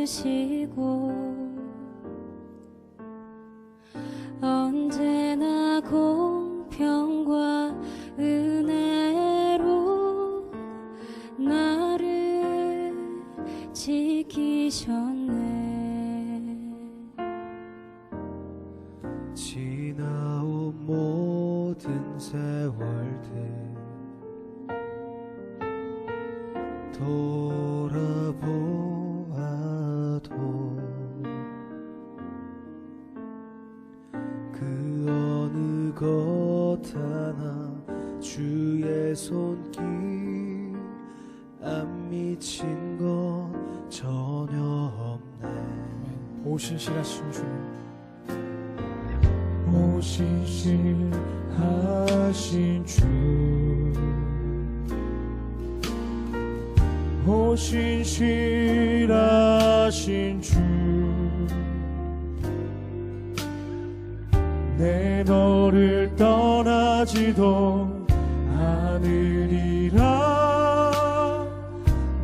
주시고 언제나 공평과 은혜로 나를 지키셨네. 지나온 모든 세월들 돌아보아도 그 어느 것 하나 주의 손길 안 미친 것 전혀 없네. 오신실하신 주님, 오신실하신 주, 오신실하신 주, 내 너를 떠나지도 않으리라.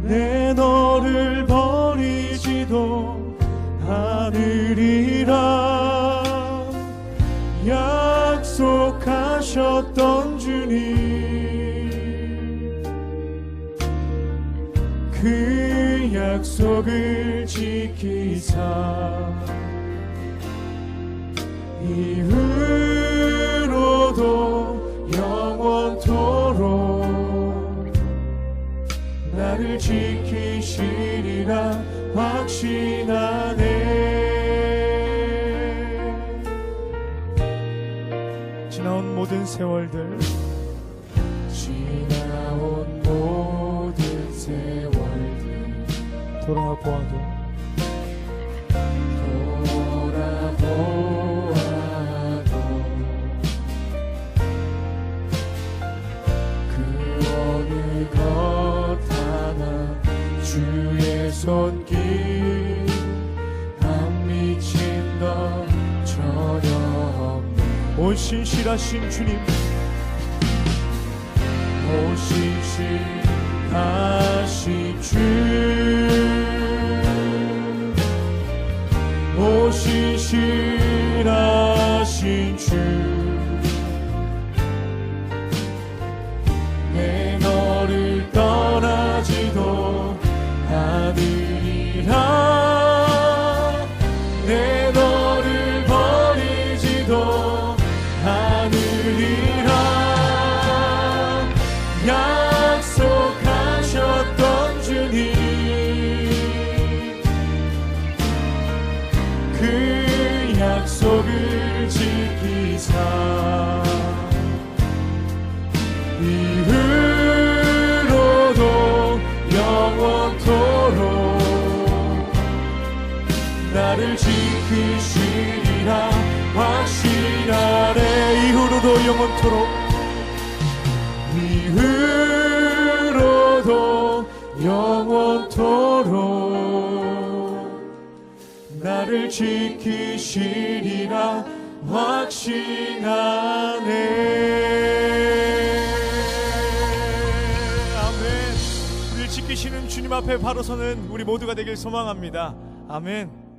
내 너를 버리지도 않으리라. 약속하셨던 주님, 그 약속을 지키사 이후로도 영원토록 나를 지키시리라 확신하네. 지나온 모든 세월들, 지나온 모든 세월들 돌아보아도 그 어느 것 하나 주의 손길 안 미친 것 전혀 없네. 오신실하신 주님, 오신실하신 주, 오신실하신 주, 내 너를 떠나지도 않으리라. 내 너를 버리지도 않으리라. 약속하셨던 주님, 그 약속을 지키사 이후로도 영원토록 나를 지키시리라 확신하네. 이후로도 영원토록, 이후로도 영원토록 나를 지키시리라 확신하네. 아멘. 우리를 지키시는 주님 앞에 바로 서는 우리 모두가 되길 소망합니다. 아멘.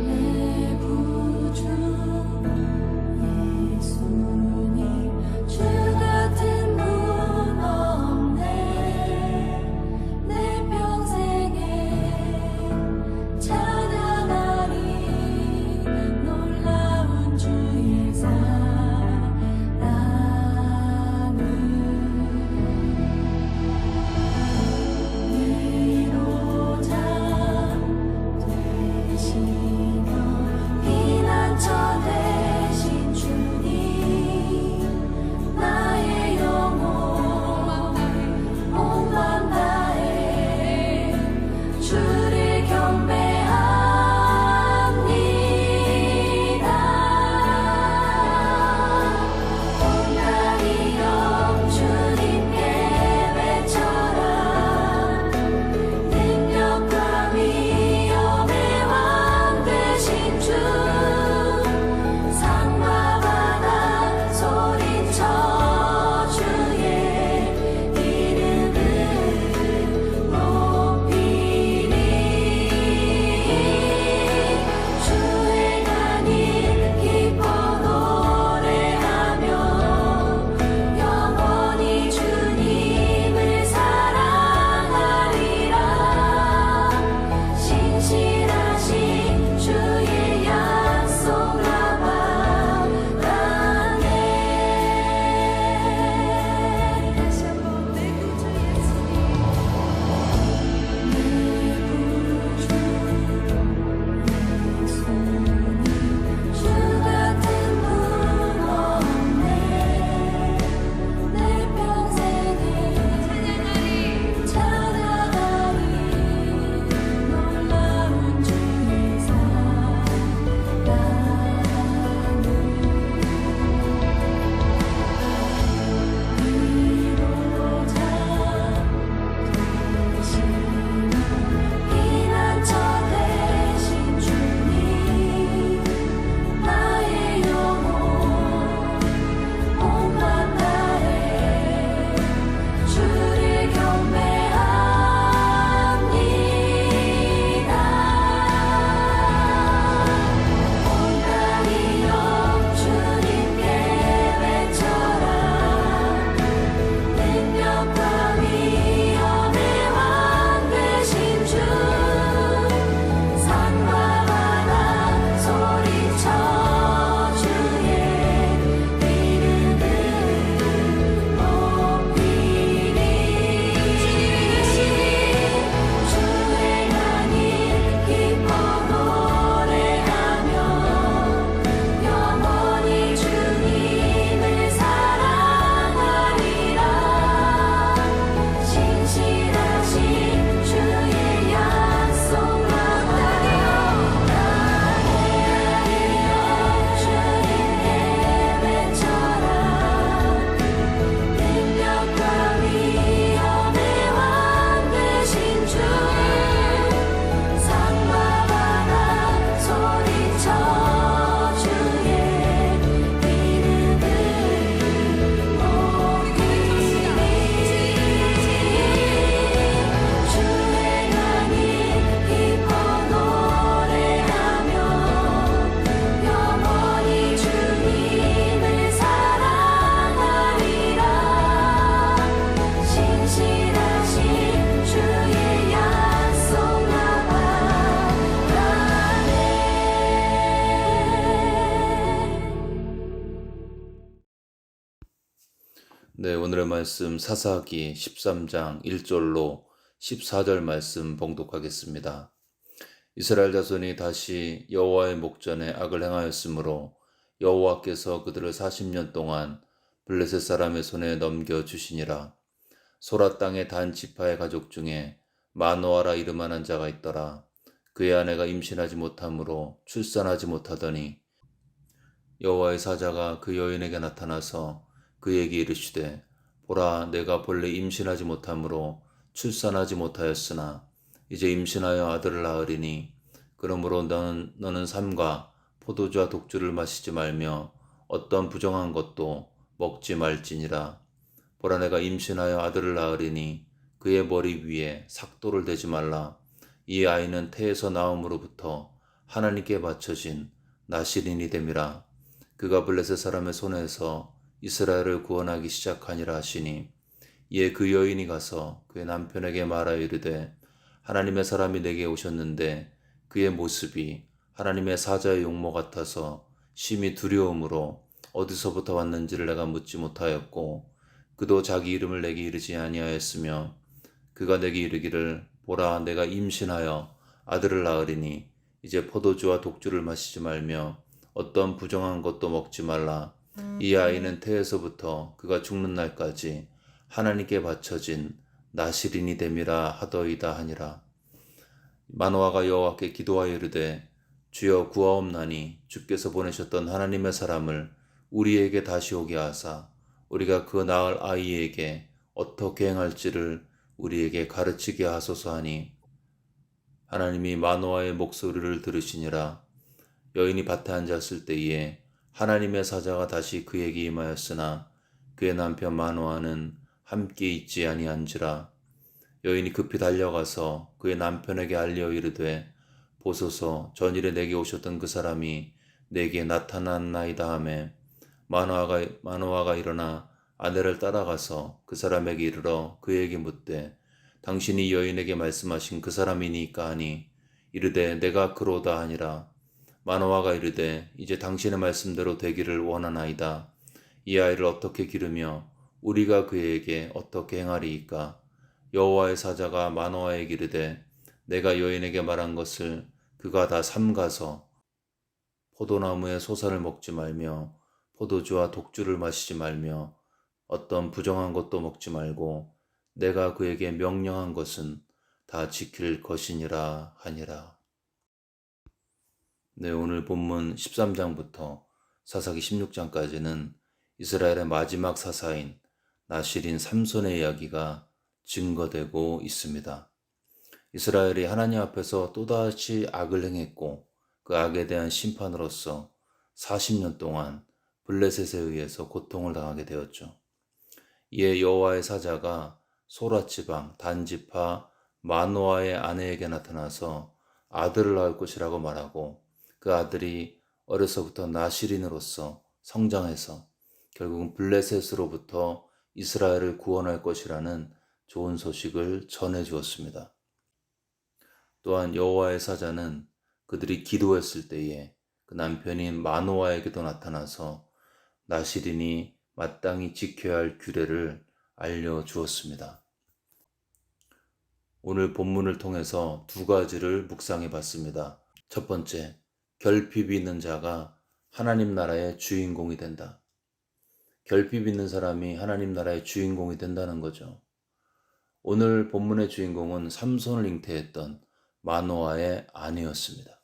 내 구주 네, 오늘의 말씀 사사기 13장 1절로 14절 말씀 봉독하겠습니다. 이스라엘 자손이 다시 여호와의 목전에 악을 행하였으므로 여호와께서 그들을 40년 동안 블레셋 사람의 손에 넘겨주시니라. 소라 땅의 단 지파의 가족 중에 마노아라 이름하는 자가 있더라. 그의 아내가 임신하지 못하므로 출산하지 못하더니 여호와의 사자가 그 여인에게 나타나서 그에게 이르시되 보라 내가 본래 임신하지 못하므로 출산하지 못하였으나 이제 임신하여 아들을 낳으리니 그러므로 너는 삼가 포도주와 독주를 마시지 말며 어떤 부정한 것도 먹지 말지니라. 보라 내가 임신하여 아들을 낳으리니 그의 머리 위에 삭도를 대지 말라. 이 아이는 태에서 나옴으로부터 하나님께 바쳐진 나실인이 됨이라. 그가 블레셋 사람의 손에서 이스라엘을 구원하기 시작하니라 하시니 이에 그 여인이 가서 그의 남편에게 말하여 이르되 하나님의 사람이 내게 오셨는데 그의 모습이 하나님의 사자의 용모 같아서 심히 두려움으로 어디서부터 왔는지를 내가 묻지 못하였고 그도 자기 이름을 내게 이르지 아니하였으며 그가 내게 이르기를 보라 내가 임신하여 아들을 낳으리니 이제 포도주와 독주를 마시지 말며 어떤 부정한 것도 먹지 말라. 이 아이는 태에서부터 그가 죽는 날까지 하나님께 바쳐진 나실인이 됨이라 하더이다 하니라. 마노아가 여호와께 기도하여 이르되 주여 구하옵나니 주께서 보내셨던 하나님의 사람을 우리에게 다시 오게 하사 우리가 그 낳을 아이에게 어떻게 행할지를 우리에게 가르치게 하소서 하니 하나님이 마노아의 목소리를 들으시니라. 여인이 밭에 앉았을 때에 하나님의 사자가 다시 그에게 임하였으나 그의 남편 마노아는 함께 있지 아니한지라. 여인이 급히 달려가서 그의 남편에게 알려 이르되 보소서 전일에 내게 오셨던 그 사람이 내게 나타났나이다 하매 마노아가 일어나 아내를 따라가서 그 사람에게 이르러 그에게 묻되 당신이 여인에게 말씀하신 그 사람이니까 하니 이르되 내가 그로다 하니라. 마노아가 이르되 이제 당신의 말씀대로 되기를 원하나이다. 이 아이를 어떻게 기르며 우리가 그에게 어떻게 행하리이까. 여호와의 사자가 마노아에게 이르되 내가 여인에게 말한 것을 그가 다 삼가서 포도나무의 소산을 먹지 말며 포도주와 독주를 마시지 말며 어떤 부정한 것도 먹지 말고 내가 그에게 명령한 것은 다 지킬 것이니라 하니라. 네, 오늘 본문 13장부터 사사기 16장까지는 이스라엘의 마지막 사사인 나실인 삼손의 이야기가 증거되고 있습니다. 이스라엘이 하나님 앞에서 또다시 악을 행했고 그 악에 대한 심판으로서 40년 동안 블레셋에 의해서 고통을 당하게 되었죠. 이에 여호와의 사자가 소라 지방 단지파 마노아의 아내에게 나타나서 아들을 낳을 것이라고 말하고 그 아들이 어려서부터 나실인으로서 성장해서 결국은 블레셋으로부터 이스라엘을 구원할 것이라는 좋은 소식을 전해 주었습니다. 또한 여호와의 사자는 그들이 기도했을 때에 그 남편인 마노아에게도 나타나서 나실인이 마땅히 지켜야 할 규례를 알려주었습니다. 오늘 본문을 통해서 두 가지를 묵상해 봤습니다. 첫 번째, 결핍이 있는 자가 하나님 나라의 주인공이 된다. 결핍 있는 사람이 하나님 나라의 주인공이 된다는 거죠. 오늘 본문의 주인공은 삼손을 잉태했던 마노아의 아내였습니다.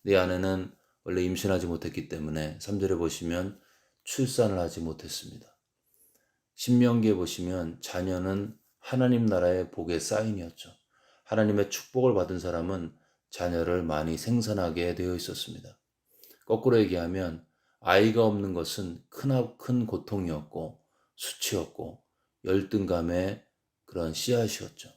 이 아내는 원래 임신하지 못했기 때문에 3절에 보시면 출산을 하지 못했습니다. 신명기에 보시면 자녀는 하나님 나라의 복의 사인이었죠. 하나님의 축복을 받은 사람은 자녀를 많이 생산하게 되어 있었습니다. 거꾸로 얘기하면 아이가 없는 것은 큰 고통이었고 수치였고 열등감의 그런 씨앗이었죠.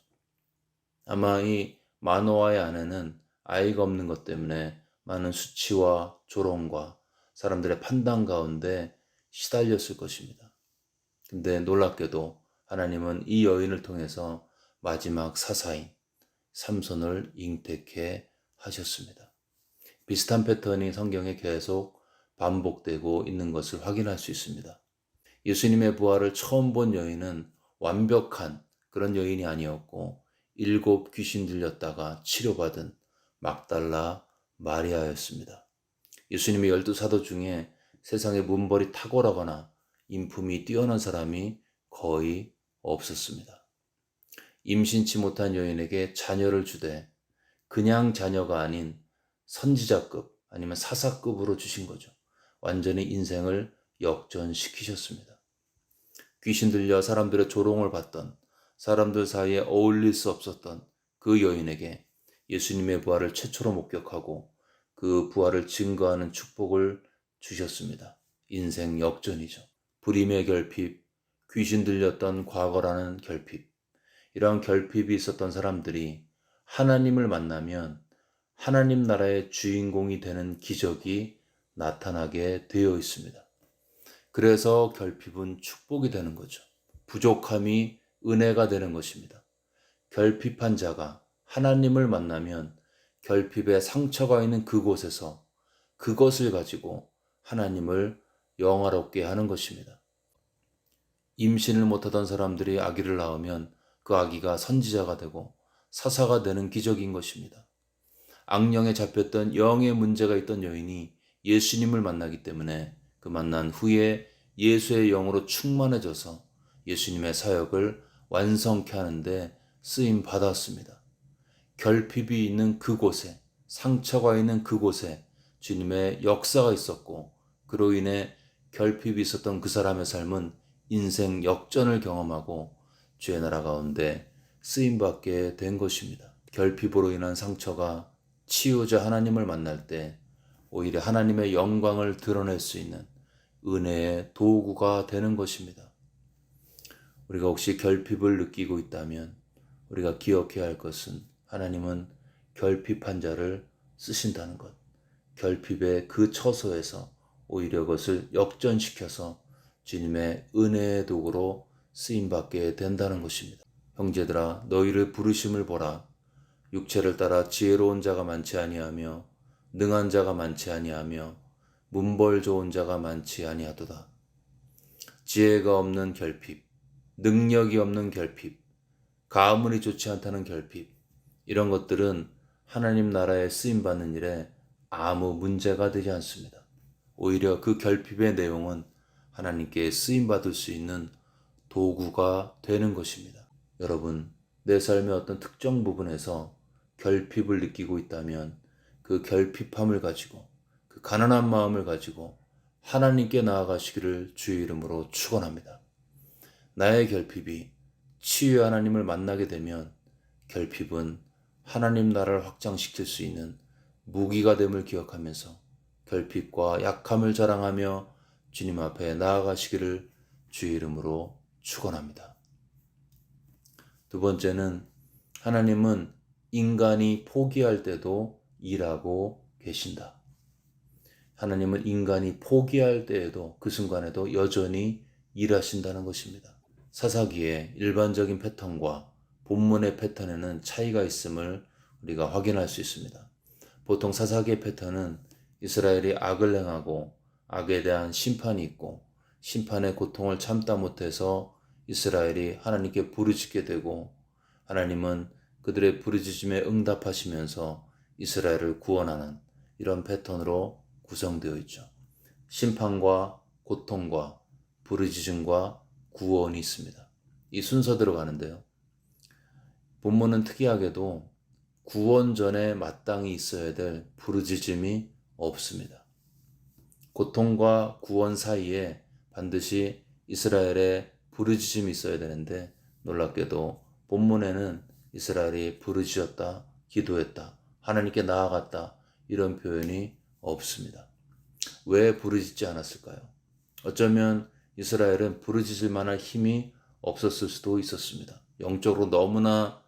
아마 이 마노아의 아내는 아이가 없는 것 때문에 많은 수치와 조롱과 사람들의 판단 가운데 시달렸을 것입니다. 근데 놀랍게도 하나님은 이 여인을 통해서 마지막 사사인 삼손을 잉태케 하셨습니다. 비슷한 패턴이 성경에 계속 반복되고 있는 것을 확인할 수 있습니다. 예수님의 부활을 처음 본 여인은 완벽한 그런 여인이 아니었고 7 귀신 들렸다가 치료받은 막달라 마리아였습니다. 예수님의 12사도 중에 세상에 문벌이 탁월하거나 인품이 뛰어난 사람이 거의 없었습니다. 임신치 못한 여인에게 자녀를 주되 그냥 자녀가 아닌 선지자급 아니면 사사급으로 주신 거죠. 완전히 인생을 역전시키셨습니다. 귀신 들려 사람들의 조롱을 받던, 사람들 사이에 어울릴 수 없었던 그 여인에게 예수님의 부활을 최초로 목격하고 그 부활을 증거하는 축복을 주셨습니다. 인생 역전이죠. 불임의 결핍, 귀신 들렸던 과거라는 결핍, 이러한 결핍이 있었던 사람들이 하나님을 만나면 하나님 나라의 주인공이 되는 기적이 나타나게 되어 있습니다. 그래서 결핍은 축복이 되는 거죠. 부족함이 은혜가 되는 것입니다. 결핍한 자가 하나님을 만나면 결핍에 상처가 있는 그곳에서 그것을 가지고 하나님을 영화롭게 하는 것입니다. 임신을 못하던 사람들이 아기를 낳으면 그 아기가 선지자가 되고 사사가 되는 기적인 것입니다. 악령에 잡혔던 영의 문제가 있던 여인이 예수님을 만나기 때문에 그 만난 후에 예수의 영으로 충만해져서 예수님의 사역을 완성케 하는데 쓰임 받았습니다. 결핍이 있는 그곳에, 상처가 있는 그곳에 주님의 역사가 있었고 그로 인해 결핍이 있었던 그 사람의 삶은 인생 역전을 경험하고 주의 나라 가운데 쓰임받게 된 것입니다. 결핍으로 인한 상처가 치유자 하나님을 만날 때 오히려 하나님의 영광을 드러낼 수 있는 은혜의 도구가 되는 것입니다. 우리가 혹시 결핍을 느끼고 있다면 우리가 기억해야 할 것은 하나님은 결핍한 자를 쓰신다는 것. 결핍의 그 처소에서 오히려 그것을 역전시켜서 주님의 은혜의 도구로 쓰임받게 된다는 것입니다. 형제들아 너희를 부르심을 보라. 육체를 따라 지혜로운 자가 많지 아니하며 능한 자가 많지 아니하며 문벌 좋은 자가 많지 아니하도다. 지혜가 없는 결핍, 능력이 없는 결핍, 가문이 좋지 않다는 결핍, 이런 것들은 하나님 나라에 쓰임받는 일에 아무 문제가 되지 않습니다. 오히려 그 결핍의 내용은 하나님께 쓰임받을 수 있는 도구가 되는 것입니다. 여러분, 내 삶의 어떤 특정 부분에서 결핍을 느끼고 있다면 그 결핍함을 가지고 그 가난한 마음을 가지고 하나님께 나아가시기를 주의 이름으로 축원합니다. 나의 결핍이 치유의 하나님을 만나게 되면 결핍은 하나님 나라를 확장시킬 수 있는 무기가 됨을 기억하면서 결핍과 약함을 자랑하며 주님 앞에 나아가시기를 주의 이름으로 축원합니다. 두 번째는 하나님은 인간이 포기할 때도 일하고 계신다. 하나님은 인간이 포기할 때에도 그 순간에도 여전히 일하신다는 것입니다. 사사기의 일반적인 패턴과 본문의 패턴에는 차이가 있음을 우리가 확인할 수 있습니다. 보통 사사기의 패턴은 이스라엘이 악을 행하고 악에 대한 심판이 있고 심판의 고통을 참다 못해서 이스라엘이 하나님께 부르짖게 되고 하나님은 그들의 부르짖음에 응답하시면서 이스라엘을 구원하는 이런 패턴으로 구성되어 있죠. 심판과 고통과 부르짖음과 구원이 있습니다. 이 순서대로 가는데요. 본문은 특이하게도 구원 전에 마땅히 있어야 될 부르짖음이 없습니다. 고통과 구원 사이에 반드시 이스라엘의 부르짖음이 있어야 되는데 놀랍게도 본문에는 이스라엘이 부르짖었다, 기도했다, 하나님께 나아갔다 이런 표현이 없습니다. 왜 부르짖지 않았을까요? 어쩌면 이스라엘은 부르짖을 만한 힘이 없었을 수도 있었습니다. 영적으로 너무나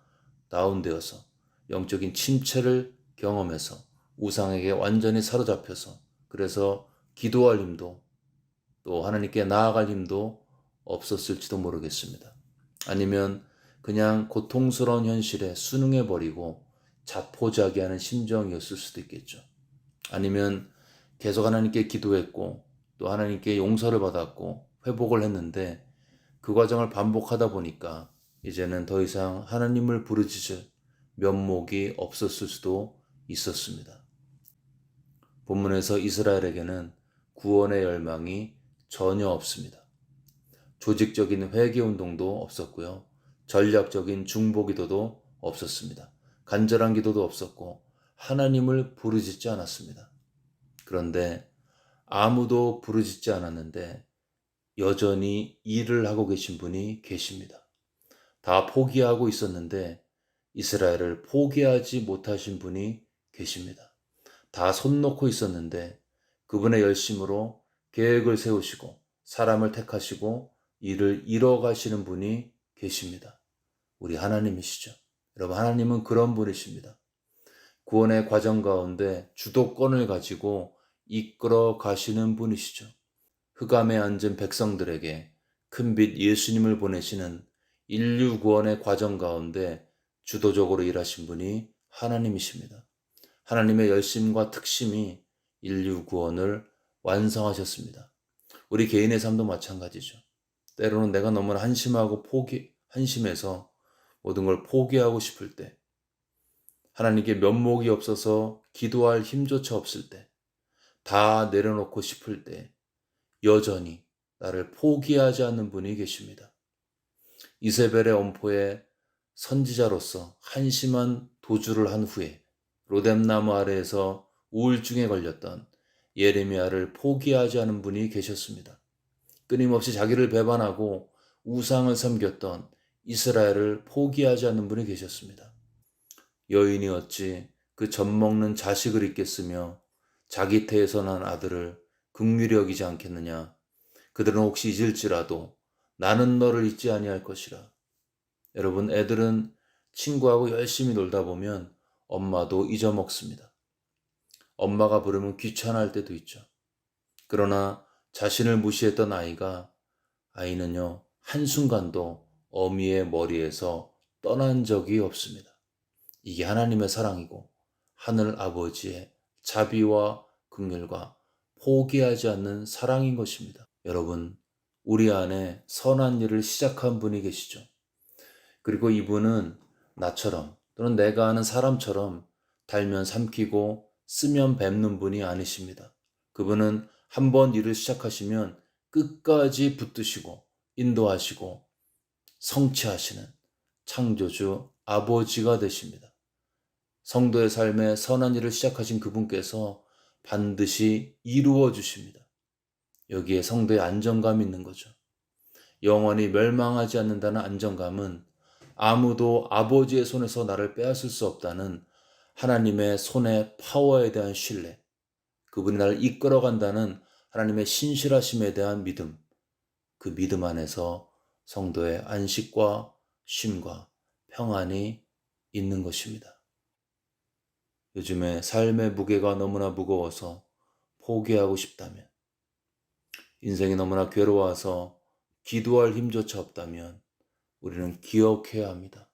다운되어서 영적인 침체를 경험해서 우상에게 완전히 사로잡혀서 그래서 기도할 힘도 또 하나님께 나아갈 힘도 없었을지도 모르겠습니다. 아니면 그냥 고통스러운 현실에 순응해버리고 자포자기하는 심정이었을 수도 있겠죠. 아니면 계속 하나님께 기도했고 또 하나님께 용서를 받았고 회복을 했는데 그 과정을 반복하다 보니까 이제는 더 이상 하나님을 부르짖을 면목이 없었을 수도 있었습니다. 본문에서 이스라엘에게는 구원의 열망이 전혀 없습니다. 조직적인 회개운동도 없었고요. 전략적인 중보기도도 없었습니다. 간절한 기도도 없었고 하나님을 부르짖지 않았습니다. 그런데 아무도 부르짖지 않았는데 여전히 일을 하고 계신 분이 계십니다. 다 포기하고 있었는데 이스라엘을 포기하지 못하신 분이 계십니다. 다 손 놓고 있었는데 그분의 열심으로 계획을 세우시고 사람을 택하시고 일을 이뤄가시는 분이 계십니다. 우리 하나님이시죠. 여러분, 하나님은 그런 분이십니다. 구원의 과정 가운데 주도권을 가지고 이끌어 가시는 분이시죠. 흑암에 앉은 백성들에게 큰빛 예수님을 보내시는 인류 구원의 과정 가운데 주도적으로 일하신 분이 하나님이십니다. 하나님의 열심과 특심이 인류 구원을 완성하셨습니다. 우리 개인의 삶도 마찬가지죠. 때로는 내가 너무나 한심해서 모든 걸 포기하고 싶을 때, 하나님께 면목이 없어서 기도할 힘조차 없을 때, 다 내려놓고 싶을 때 여전히 나를 포기하지 않는 분이 계십니다. 이세벨의 엄포에 선지자로서 한심한 도주를 한 후에 로뎀나무 아래에서 우울증에 걸렸던 예레미야를 포기하지 않은 분이 계셨습니다. 끊임없이 자기를 배반하고 우상을 섬겼던 이스라엘을 포기하지 않는 분이 계셨습니다. 여인이 어찌 그 젖먹는 자식을 잊겠으며 자기 태에서 난 아들을 긍휼히 여기지 않겠느냐. 그들은 혹시 잊을지라도 나는 너를 잊지 아니할 것이라. 여러분, 애들은 친구하고 열심히 놀다 보면 엄마도 잊어먹습니다. 엄마가 부르면 귀찮아할 때도 있죠. 그러나 자신을 무시했던 아이는요, 한순간도 어미의 머리에서 떠난 적이 없습니다. 이게 하나님의 사랑이고 하늘 아버지의 자비와 긍휼과 포기하지 않는 사랑인 것입니다. 여러분, 우리 안에 선한 일을 시작한 분이 계시죠. 그리고 이분은 나처럼 또는 내가 아는 사람처럼 달면 삼키고 쓰면 뵙는 분이 아니십니다. 그분은 한번 일을 시작하시면 끝까지 붙드시고 인도하시고 성취하시는 창조주 아버지가 되십니다. 성도의 삶에 선한 일을 시작하신 그분께서 반드시 이루어 주십니다. 여기에 성도의 안정감이 있는 거죠. 영원히 멸망하지 않는다는 안정감은 아무도 아버지의 손에서 나를 빼앗을 수 없다는 하나님의 손의 파워에 대한 신뢰, 그분이 나를 이끌어간다는 하나님의 신실하심에 대한 믿음, 그 믿음 안에서 성도의 안식과 쉼과 평안이 있는 것입니다. 요즘에 삶의 무게가 너무나 무거워서 포기하고 싶다면, 인생이 너무나 괴로워서 기도할 힘조차 없다면 우리는 기억해야 합니다.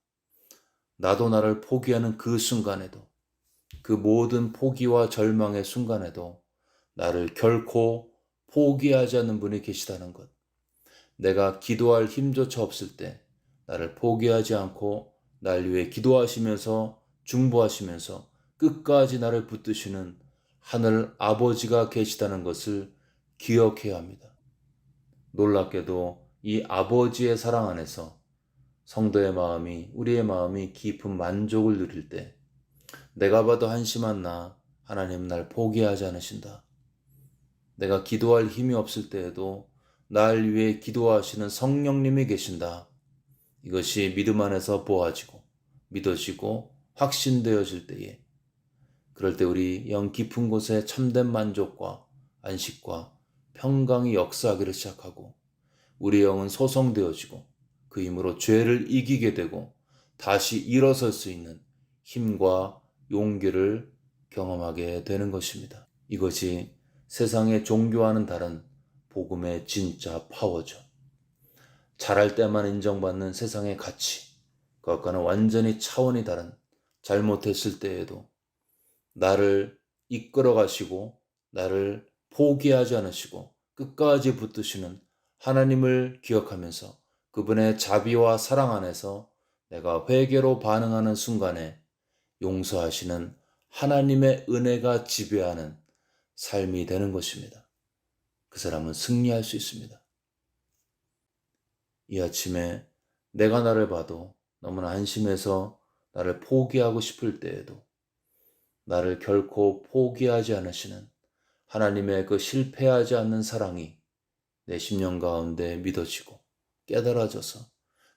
나도 나를 포기하는 그 순간에도, 그 모든 포기와 절망의 순간에도 나를 결코 포기하지 않는 분이 계시다는 것. 내가 기도할 힘조차 없을 때 나를 포기하지 않고 날 위해 기도하시면서 중보하시면서 끝까지 나를 붙드시는 하늘 아버지가 계시다는 것을 기억해야 합니다. 놀랍게도 이 아버지의 사랑 안에서 성도의 마음이, 우리의 마음이 깊은 만족을 누릴 때 내가 봐도 한심한 하나님은 날 포기하지 않으신다. 내가 기도할 힘이 없을 때에도 날 위해 기도하시는 성령님이 계신다. 이것이 믿음 안에서 보아지고 믿어지고 확신되어질 때에, 그럴 때 우리 영 깊은 곳에 참된 만족과 안식과 평강이 역사하기를 시작하고 우리 영은 소성되어지고 그 힘으로 죄를 이기게 되고 다시 일어설 수 있는 힘과 용기를 경험하게 되는 것입니다. 이것이 세상의 종교와는 다른 복음의 진짜 파워죠. 잘할 때만 인정받는 세상의 가치, 그것과는 완전히 차원이 다른, 잘못했을 때에도 나를 이끌어 가시고 나를 포기하지 않으시고 끝까지 붙드시는 하나님을 기억하면서 그분의 자비와 사랑 안에서 내가 회개로 반응하는 순간에 용서하시는 하나님의 은혜가 지배하는 삶이 되는 것입니다. 그 사람은 승리할 수 있습니다. 이 아침에 내가 나를 봐도 너무나 안심해서 나를 포기하고 싶을 때에도 나를 결코 포기하지 않으시는 하나님의 그 실패하지 않는 사랑이 내 심령 가운데 믿어지고 깨달아져서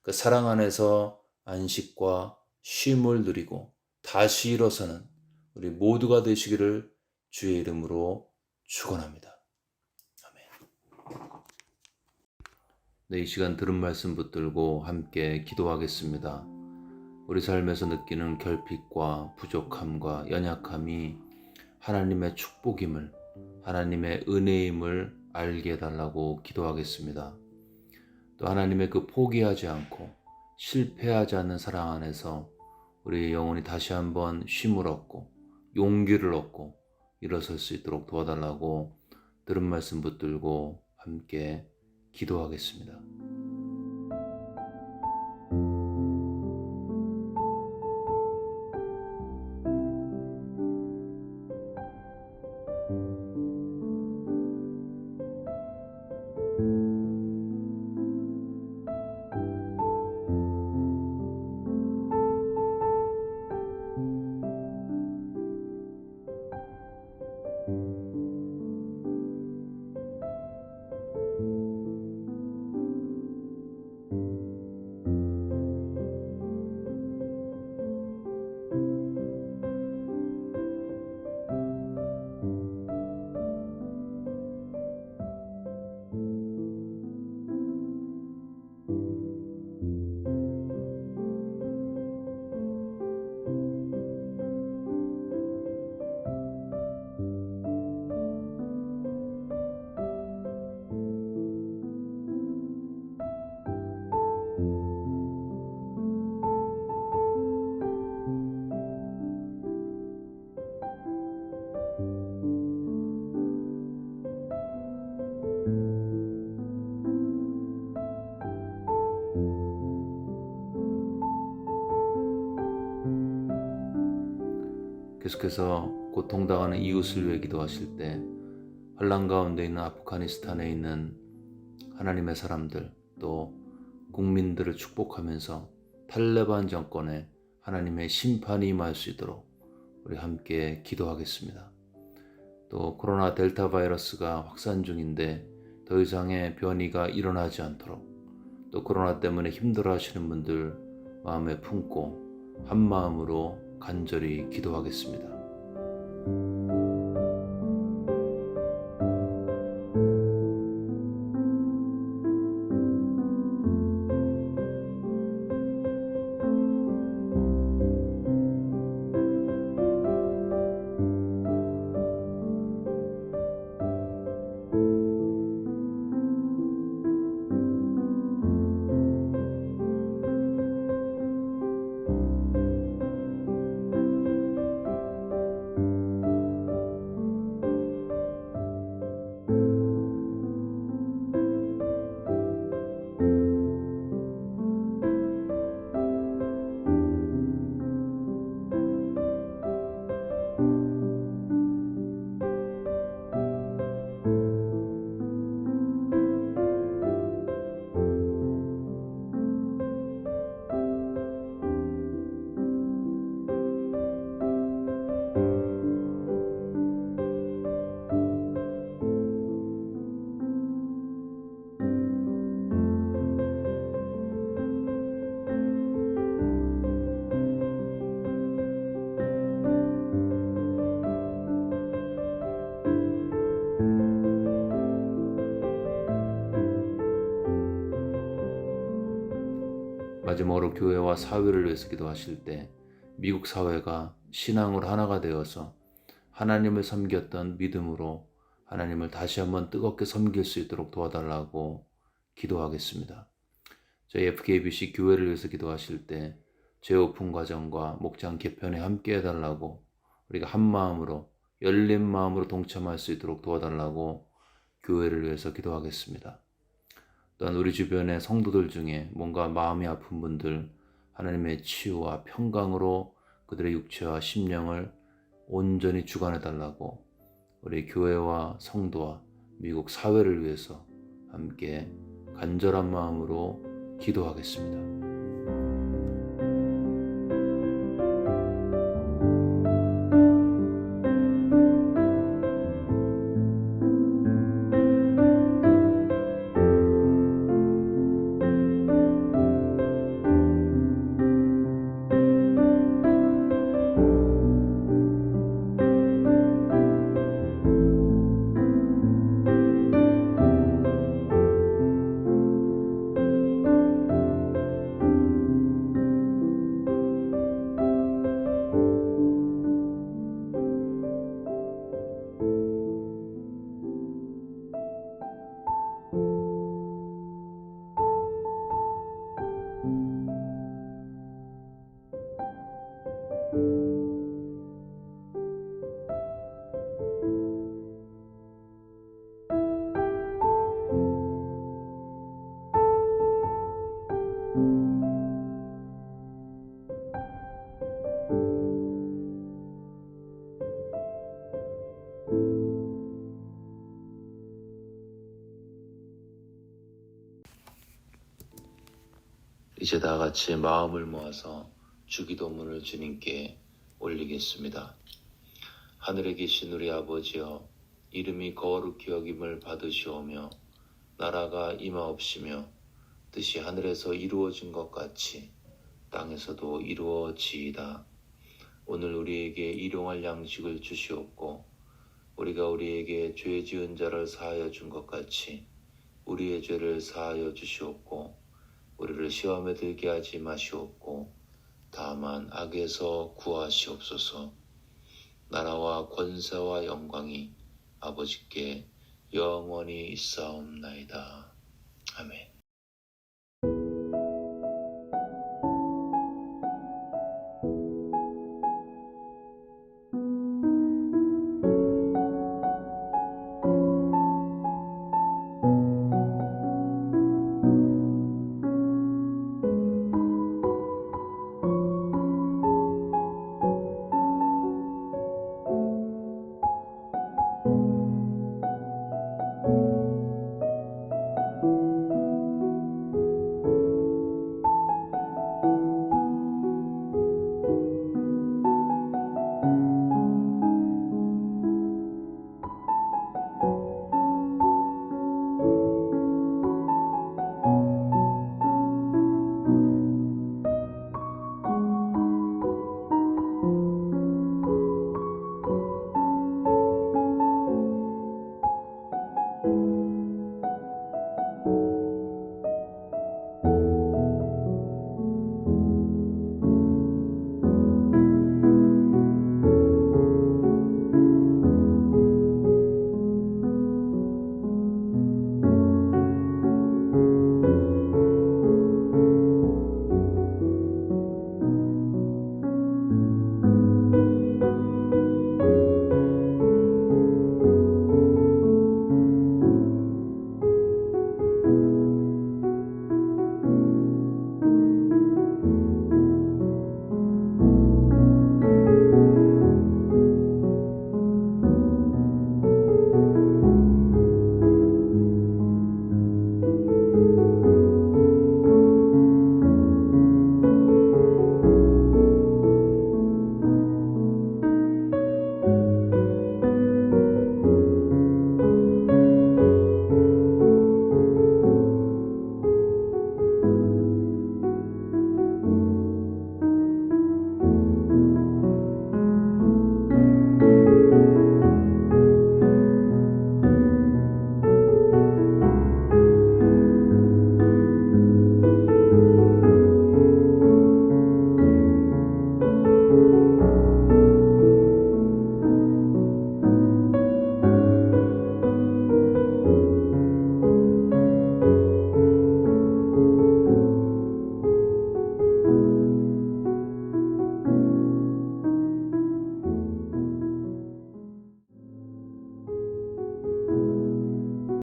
그 사랑 안에서 안식과 쉼을 누리고 다시 일어서는 우리 모두가 되시기를 주의 이름으로 축원합니다. 아멘. 네, 이 시간 들은 말씀 붙들고 함께 기도하겠습니다. 우리 삶에서 느끼는 결핍과 부족함과 연약함이 하나님의 축복임을, 하나님의 은혜임을 알게 해달라고 기도하겠습니다. 또 하나님의 그 포기하지 않고 실패하지 않는 사랑 안에서 우리 영혼이 다시 한번 쉼을 얻고 용기를 얻고 일어설 수 있도록 도와달라고 들은 말씀 붙들고 함께 기도하겠습니다. 계속해서 고통당하는 이웃을 위해 기도하실 때 환난 가운데 있는 아프가니스탄에 있는 하나님의 사람들, 또 국민들을 축복하면서 탈레반 정권에 하나님의 심판이 임할 수 있도록 우리 함께 기도하겠습니다. 또 코로나 델타 바이러스가 확산 중인데 더 이상의 변이가 일어나지 않도록, 또 코로나 때문에 힘들어하시는 분들 마음에 품고 한 마음으로 간절히 기도하겠습니다. 마지막으로 교회와 사회를 위해서 기도하실 때 미국 사회가 신앙으로 하나가 되어서 하나님을 섬겼던 믿음으로 하나님을 다시 한번 뜨겁게 섬길 수 있도록 도와달라고 기도하겠습니다. 저희 FKBC 교회를 위해서 기도하실 때 재오픈 과정과 목장 개편에 함께 해달라고, 우리가 한 마음으로 열린 마음으로 동참할 수 있도록 도와달라고 교회를 위해서 기도하겠습니다. 또한 우리 주변의 성도들 중에 뭔가 마음이 아픈 분들 하나님의 치유와 평강으로 그들의 육체와 심령을 온전히 주관해 달라고 우리 교회와 성도와 미국 사회를 위해서 함께 간절한 마음으로 기도하겠습니다. 이제 다 같이 마음을 모아서 주기도문을 주님께 올리겠습니다. 하늘에 계신 우리 아버지여, 이름이 거룩히 여김을 받으시오며 나라가 임하옵시며 뜻이 하늘에서 이루어진 것 같이 땅에서도 이루어지이다. 오늘 우리에게 일용할 양식을 주시옵고 우리가 우리에게 죄 지은 자를 사하여 준 것 같이 우리의 죄를 사하여 주시옵고 우리를 시험에 들게 하지 마시옵고 다만 악에서 구하시옵소서. 나라와 권세와 영광이 아버지께 영원히 있사옵나이다. 아멘.